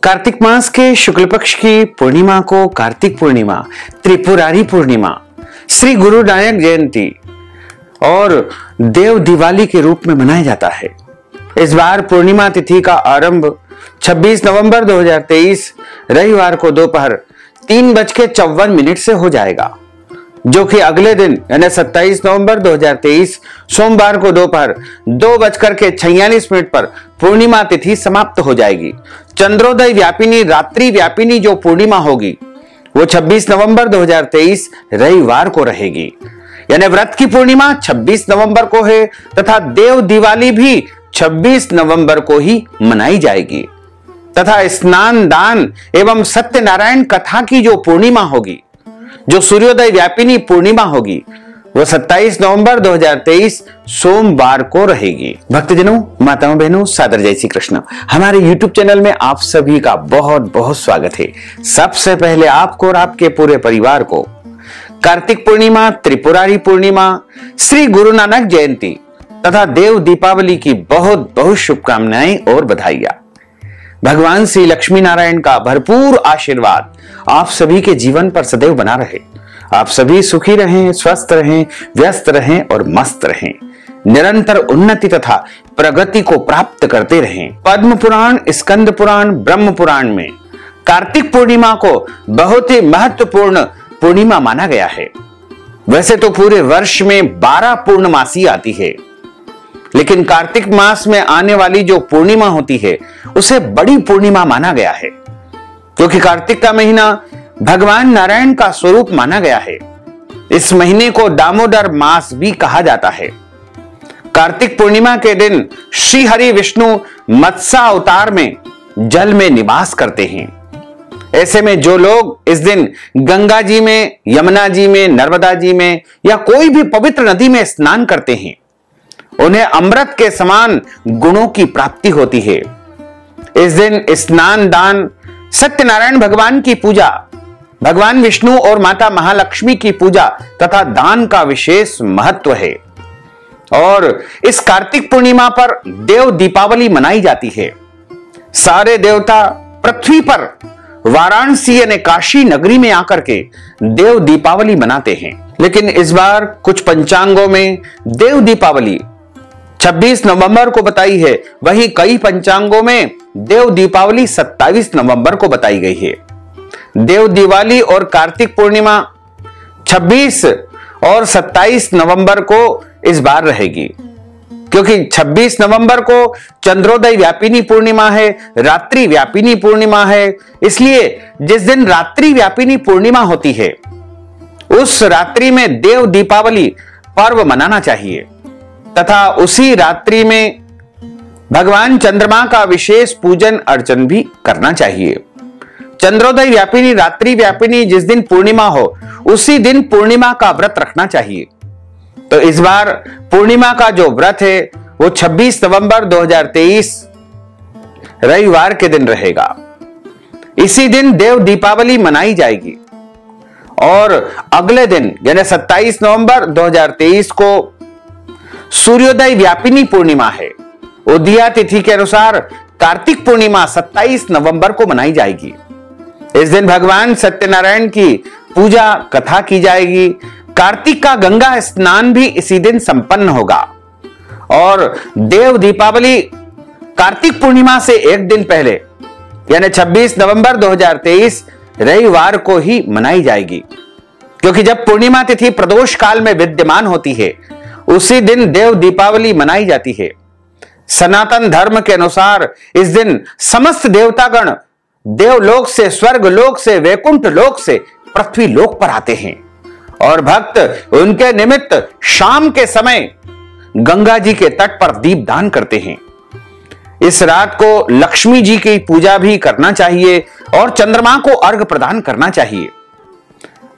कार्तिक मास के शुक्ल पक्ष की पूर्णिमा को कार्तिक पूर्णिमा, त्रिपुरारी पूर्णिमा, श्री गुरु नानक जयंती और देव दिवाली के रूप में मनाया जाता है। इस बार पूर्णिमा तिथि का आरंभ 26 नवंबर 2023 रविवार को दोपहर 3:54 से हो जाएगा, जो कि अगले दिन यानी 27 नवंबर 2023 सोमवार को दोपहर 2:46 पर पूर्णिमा तिथि समाप्त हो जाएगी। चंद्रोदय व्यापिनी रात्रि व्यापिनी जो पूर्णिमा होगी वो 26 नवंबर 2023 रविवार को रहेगी। यानी व्रत की पूर्णिमा 26 नवंबर को है तथा देव दिवाली भी 26 नवंबर को ही मनाई जाएगी तथा स्नान दान एवं सत्यनारायण कथा की जो पूर्णिमा होगी, जो सूर्योदय व्यापिनी पूर्णिमा होगी, वो 27 नवंबर 2023 सोमवार को रहेगी। भक्तजनों, माताओं, बहनों, सादर जय श्री कृष्ण। हमारे YouTube चैनल में आप सभी का बहुत बहुत स्वागत है। सबसे पहले आपको और आपके पूरे परिवार को कार्तिक पूर्णिमा, त्रिपुरारी पूर्णिमा, श्री गुरु नानक जयंती तथा देव दीपावली की बहुत बहुत शुभकामनाएं और बधाइयां। भगवान श्री लक्ष्मी नारायण का भरपूर आशीर्वाद आप सभी के जीवन पर सदैव बना रहे। आप सभी सुखी रहें, स्वस्थ रहें, व्यस्त रहें और मस्त रहें। निरंतर उन्नति तथा प्रगति को प्राप्त करते रहें। पद्म पुराण, स्कंद पुराण, ब्रह्म पुराण में कार्तिक पूर्णिमा को बहुत ही महत्वपूर्ण पूर्णिमा माना गया है। वैसे तो पूरे वर्ष में 12 पूर्णमासी आती है, लेकिन कार्तिक मास में आने वाली जो पूर्णिमा होती है उसे बड़ी पूर्णिमा माना गया है, क्योंकि कार्तिक का महीना भगवान नारायण का स्वरूप माना गया है। इस महीने को दामोदर मास भी कहा जाता है। कार्तिक पूर्णिमा के दिन श्री हरि विष्णु मत्स्य अवतार में जल में निवास करते हैं। ऐसे में जो लोग इस दिन गंगा जी में, यमुना जी में, नर्मदा जी में या कोई भी पवित्र नदी में स्नान करते हैं, उन्हें अमृत के समान गुणों की प्राप्ति होती है। इस दिन स्नान दान, सत्यनारायण भगवान की पूजा, भगवान विष्णु और माता महालक्ष्मी की पूजा तथा दान का विशेष महत्व है। और इस कार्तिक पूर्णिमा पर देव दीपावली मनाई जाती है। सारे देवता पृथ्वी पर वाराणसी यानी काशी नगरी में आकर के देव दीपावली मनाते हैं। लेकिन इस बार कुछ पंचांगों में देव दीपावली 26 नवंबर को बताई है, वहीं कई पंचांगों में देव दीपावली 27 नवंबर को बताई गई है। देव दिवाली और कार्तिक पूर्णिमा 26 और 27 नवंबर को इस बार रहेगी, क्योंकि 26 नवंबर को चंद्रोदय व्यापिनी पूर्णिमा है, रात्रि व्यापिनी पूर्णिमा है। इसलिए जिस दिन रात्रि व्यापिनी पूर्णिमा होती है उस रात्रि में देव दीपावली पर्व मनाना चाहिए तथा उसी रात्रि में भगवान चंद्रमा का विशेष पूजन अर्चन भी करना चाहिए। चंद्रोदय व्यापिनी रात्रि व्यापिनी जिस दिन पूर्णिमा हो उसी दिन पूर्णिमा का व्रत रखना चाहिए। तो इस बार पूर्णिमा का जो व्रत है वो 26 नवंबर 2023 रविवार के दिन रहेगा। इसी दिन देव दीपावली मनाई जाएगी और अगले दिन यानी 27 नवंबर 2023 को सूर्योदय व्यापिनी पूर्णिमा है। उदया तिथि के अनुसार कार्तिक पूर्णिमा 27 नवंबर को मनाई जाएगी। इस दिन भगवान सत्यनारायण की पूजा कथा की जाएगी। कार्तिक का गंगा स्नान भी इसी दिन संपन्न होगा और देव दीपावली कार्तिक पूर्णिमा से एक दिन पहले यानी 26 नवंबर 2023 रविवार को ही मनाई जाएगी, क्योंकि जब पूर्णिमा तिथि प्रदोष काल में विद्यमान होती है उसी दिन देव दीपावली मनाई जाती है। सनातन धर्म के अनुसार इस दिन समस्त देवतागण देवलोक से, स्वर्ग लोक से, वैकुंठ लोक से पृथ्वी लोक पर आते हैं और भक्त उनके निमित्त शाम के समय गंगा जी के तट पर दीपदान करते हैं। इस रात को लक्ष्मी जी की पूजा भी करना चाहिए और चंद्रमा को अर्घ प्रदान करना चाहिए।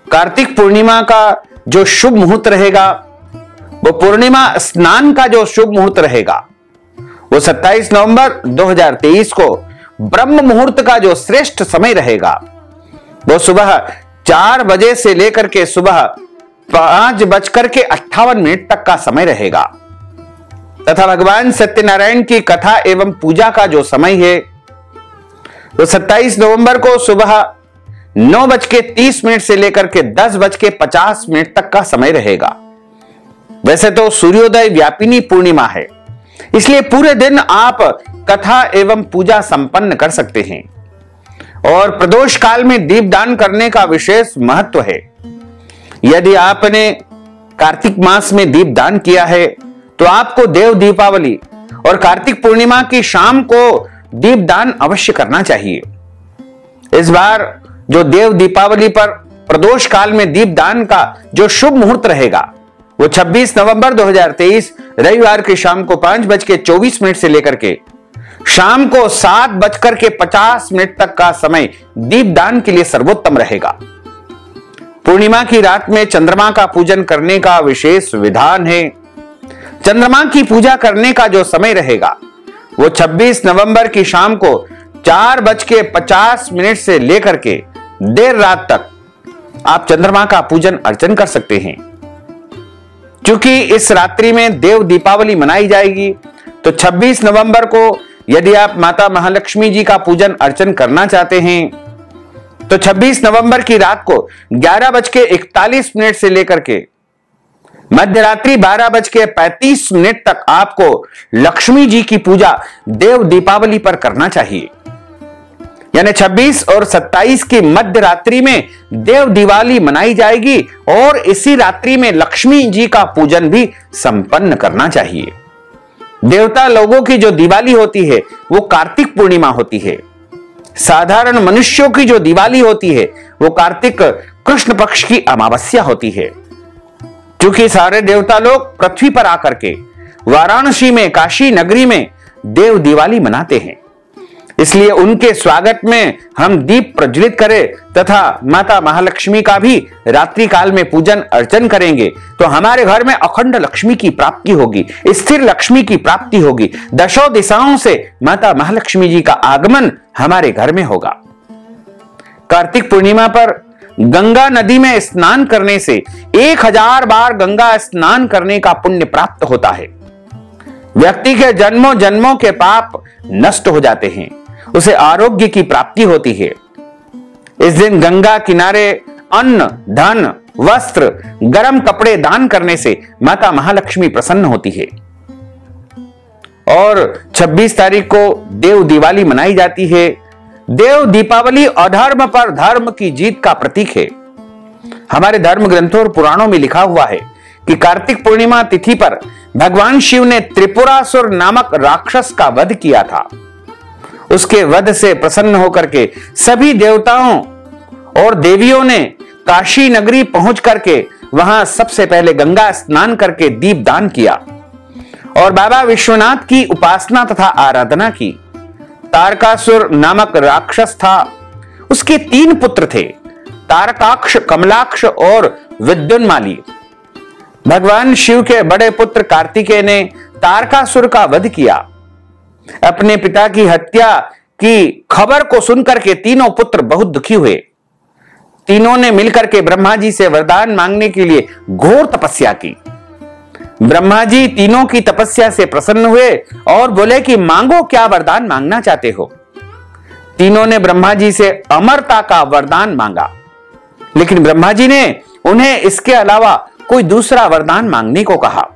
कार्तिक पूर्णिमा का जो शुभ मुहूर्त रहेगा वो पूर्णिमा स्नान का जो शुभ मुहूर्त रहेगा वो 27 नवंबर 2023 को ब्रह्म मुहूर्त का जो श्रेष्ठ समय रहेगा वो सुबह 4 बजे से लेकर के सुबह 5:58 तक का समय रहेगा तथा भगवान सत्यनारायण की कथा एवं पूजा का जो समय है तो 27 नवंबर को सुबह 9:30 से लेकर के 10:50 तक का समय रहेगा। वैसे तो सूर्योदय व्यापिनी पूर्णिमा है, इसलिए पूरे दिन आप कथा एवं पूजा संपन्न कर सकते हैं। और प्रदोष काल में दीपदान करने का विशेष महत्व है। यदि आपने कार्तिक मास में दीपदान किया है तो आपको देव दीपावली और कार्तिक पूर्णिमा की शाम को दीपदान अवश्य करना चाहिए। इस बार जो देव दीपावली पर प्रदोष काल में दीपदान का जो शुभ मुहूर्त रहेगा वो 26 नवंबर 2023 रविवार की शाम को 5:24 से लेकर के शाम को 7:50 तक का समय दीपदान के लिए सर्वोत्तम रहेगा। पूर्णिमा की रात में चंद्रमा का पूजन करने का विशेष विधान है। चंद्रमा की पूजा करने का जो समय रहेगा वो 26 नवंबर की शाम को 4:50 से लेकर के देर रात तक आप चंद्रमा का पूजन अर्चन कर सकते हैं। क्योंकि इस रात्रि में देव दीपावली मनाई जाएगी तो 26 नवंबर को यदि आप माता महालक्ष्मी जी का पूजन अर्चन करना चाहते हैं तो 26 नवंबर की रात को 11:41 से लेकर के मध्यरात्रि 12:35 तक आपको लक्ष्मी जी की पूजा देव दीपावली पर करना चाहिए। यानी 26 और 27 की मध्य रात्रि में देव दिवाली मनाई जाएगी और इसी रात्रि में लक्ष्मी जी का पूजन भी संपन्न करना चाहिए। देवता लोगों की जो दिवाली होती है वो कार्तिक पूर्णिमा होती है। साधारण मनुष्यों की जो दिवाली होती है वो कार्तिक कृष्ण पक्ष की अमावस्या होती है। क्योंकि सारे देवता लोग पृथ्वी पर आकर के वाराणसी में काशी नगरी में देव दिवाली मनाते हैं, इसलिए उनके स्वागत में हम दीप प्रज्वलित करें तथा माता महालक्ष्मी का भी रात्रि काल में पूजन अर्चन करेंगे तो हमारे घर में अखंड लक्ष्मी की प्राप्ति होगी, स्थिर लक्ष्मी की प्राप्ति होगी। दशों दिशाओं से माता महालक्ष्मी जी का आगमन हमारे घर में होगा। कार्तिक पूर्णिमा पर गंगा नदी में स्नान करने से 1000 बार गंगा स्नान करने का पुण्य प्राप्त होता है। व्यक्ति के जन्मों जन्मों के पाप नष्ट हो जाते हैं, उसे आरोग्य की प्राप्ति होती है। इस दिन गंगा किनारे अन्न, धन, वस्त्र, गर्म कपड़े दान करने से माता महालक्ष्मी प्रसन्न होती है। और 26 तारीख को देव दिवाली मनाई जाती है। देव दीपावली अधर्म पर धर्म की जीत का प्रतीक है। हमारे धर्म ग्रंथों और पुराणों में लिखा हुआ है कि कार्तिक पूर्णिमा तिथि पर भगवान शिव ने त्रिपुरासुर नामक राक्षस का वध किया था। उसके वध से प्रसन्न होकर के सभी देवताओं और देवियों ने काशी नगरी पहुंच करके वहां सबसे पहले गंगा स्नान करके दीपदान किया और बाबा विश्वनाथ की उपासना तथा आराधना की। तारकासुर नामक राक्षस था, उसके 3 पुत्र थे, तारकाक्ष, कमलाक्ष और विद्युन्माली। भगवान शिव के बड़े पुत्र कार्तिकेय ने तारकासुर का वध किया। अपने पिता की हत्या की खबर को सुनकर के तीनों पुत्र बहुत दुखी हुए। तीनों ने मिलकर के ब्रह्मा जी से वरदान मांगने के लिए घोर तपस्या की। ब्रह्मा जी तीनों की तपस्या से प्रसन्न हुए और बोले कि मांगो, क्या वरदान मांगना चाहते हो। तीनों ने ब्रह्मा जी से अमरता का वरदान मांगा, लेकिन ब्रह्मा जी ने उन्हें इसके अलावा कोई दूसरा वरदान मांगने को कहा।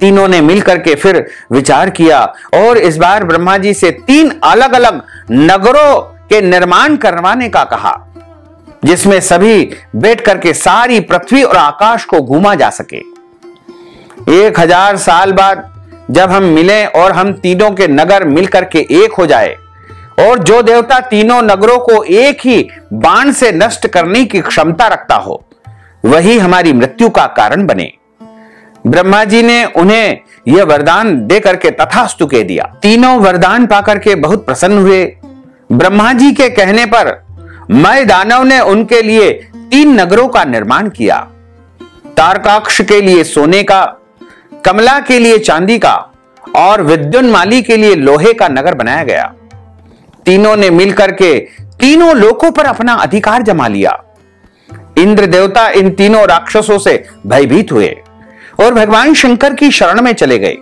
तीनों ने मिलकर के फिर विचार किया और इस बार ब्रह्मा जी से 3 अलग अलग नगरों के निर्माण करवाने का कहा, जिसमें सभी बैठ करके सारी पृथ्वी और आकाश को घूमा जा सके। 1000 साल बाद जब हम मिलें और हम तीनों के नगर मिलकर के एक हो जाए और जो देवता तीनों नगरों को एक ही बाण से नष्ट करने की क्षमता रखता हो वही हमारी मृत्यु का कारण बने। ब्रह्मा जी ने उन्हें यह वरदान दे करके तथास्तु कह दिया। तीनों वरदान पाकर के बहुत प्रसन्न हुए। ब्रह्मा जी के कहने पर मय दानव ने उनके लिए 3 नगरों का निर्माण किया। तारकाक्ष के लिए सोने का, कमला के लिए चांदी का और विद्युन्माली के लिए लोहे का नगर बनाया गया। तीनों ने मिलकर के तीनों लोकों पर अपना अधिकार जमा लिया। इंद्र देवता इन तीनों राक्षसों से भयभीत हुए और भगवान शंकर की शरण में चले गए।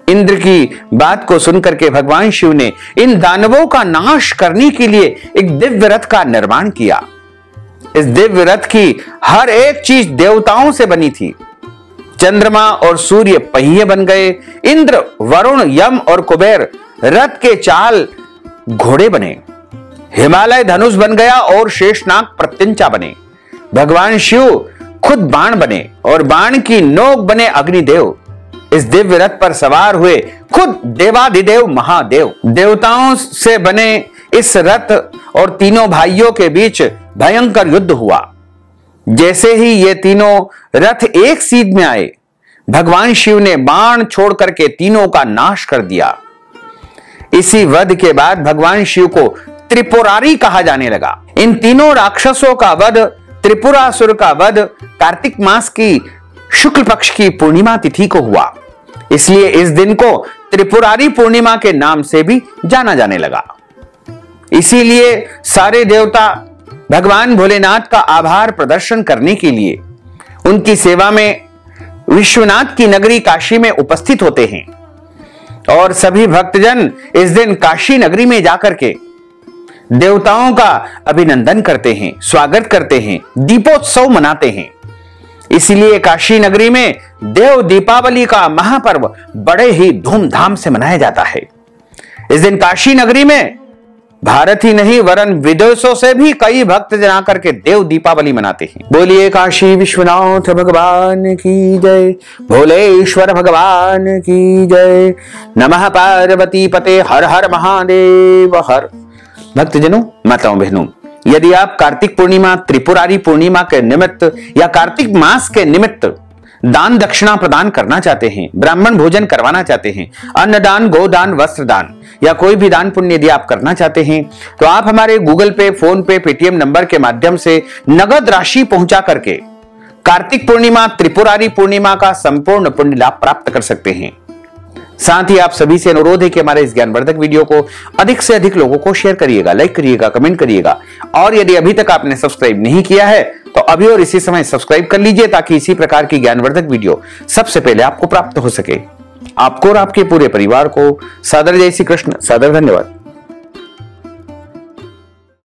इंद्र की बात को सुनकर के भगवान शिव ने इन दानवों का नाश करने के लिए एक दिव्य रथ का निर्माण किया। इस दिव्य रथ की हर एक चीज देवताओं से बनी थी। चंद्रमा और सूर्य पहिए बन गए, इंद्र, वरुण, यम और कुबेर रथ के चाल घोड़े बने, हिमालय धनुष बन गया और शेषनाग प्रत्यंचा बने। भगवान शिव खुद बाण बने और बाण की नोक बने अग्निदेव। इस दिव्य रथ पर सवार हुए खुद देवाधिदेव महादेव। देवताओं से बने इस रथ और तीनों भाइयों के बीच भयंकर युद्ध हुआ। जैसे ही ये तीनों रथ एक सीध में आए, भगवान शिव ने बाण छोड़ करके तीनों का नाश कर दिया। इसी वध के बाद भगवान शिव को त्रिपुरारी कहा जाने लगा। इन तीनों राक्षसों का वध, त्रिपुरासुर का वध कार्तिक मास की शुक्ल पक्ष की पूर्णिमा तिथि को हुआ। इसलिए इस दिन को त्रिपुरारी पूर्णिमा के नाम से भी जाना जाने लगा। इसीलिए सारे देवता भगवान भोलेनाथ का आभार प्रदर्शन करने के लिए उनकी सेवा में विश्वनाथ की नगरी काशी में उपस्थित होते हैं और सभी भक्तजन इस दिन काशी नगरी में जाकर के देवताओं का अभिनंदन करते हैं, स्वागत करते हैं, दीपोत्सव मनाते हैं। इसलिए काशी नगरी में देव दीपावली का महापर्व बड़े ही धूमधाम से मनाया जाता है। इस दिन काशी नगरी में भारत ही नहीं वरन विदेशों से भी कई भक्त जन आकर के देव दीपावली मनाते हैं। बोलिए काशी विश्वनाथ भगवान की जय, भोलेश्वर भगवान की जय। नमः पार्वती पते हर हर महादेव हर। भक्तजनों, माताओं, बहनों, यदि आप कार्तिक पूर्णिमा, त्रिपुरारी पूर्णिमा के निमित्त या कार्तिक मास के निमित्त दान दक्षिणा प्रदान करना चाहते हैं, ब्राह्मण भोजन करवाना चाहते हैं, अन्नदान, गोदान, वस्त्र दान या कोई भी दान पुण्य यदि आप करना चाहते हैं, तो आप हमारे गूगल पे, फोन पे, पेटीएम नंबर के माध्यम से नगद राशि पहुंचा करके कार्तिक पूर्णिमा, त्रिपुरारी पूर्णिमा का संपूर्ण पुण्य लाभ प्राप्त कर सकते हैं। साथ ही आप सभी से अनुरोध है कि हमारे इस ज्ञानवर्धक वीडियो को अधिक से अधिक लोगों को शेयर करिएगा, लाइक करिएगा, कमेंट करिएगा और यदि अभी तक आपने सब्सक्राइब नहीं किया है तो अभी और इसी समय सब्सक्राइब कर लीजिए ताकि इसी प्रकार की ज्ञानवर्धक वीडियो सबसे पहले आपको प्राप्त हो सके। आपको और आपके पूरे परिवार को सादर जय श्री कृष्ण, सादर धन्यवाद।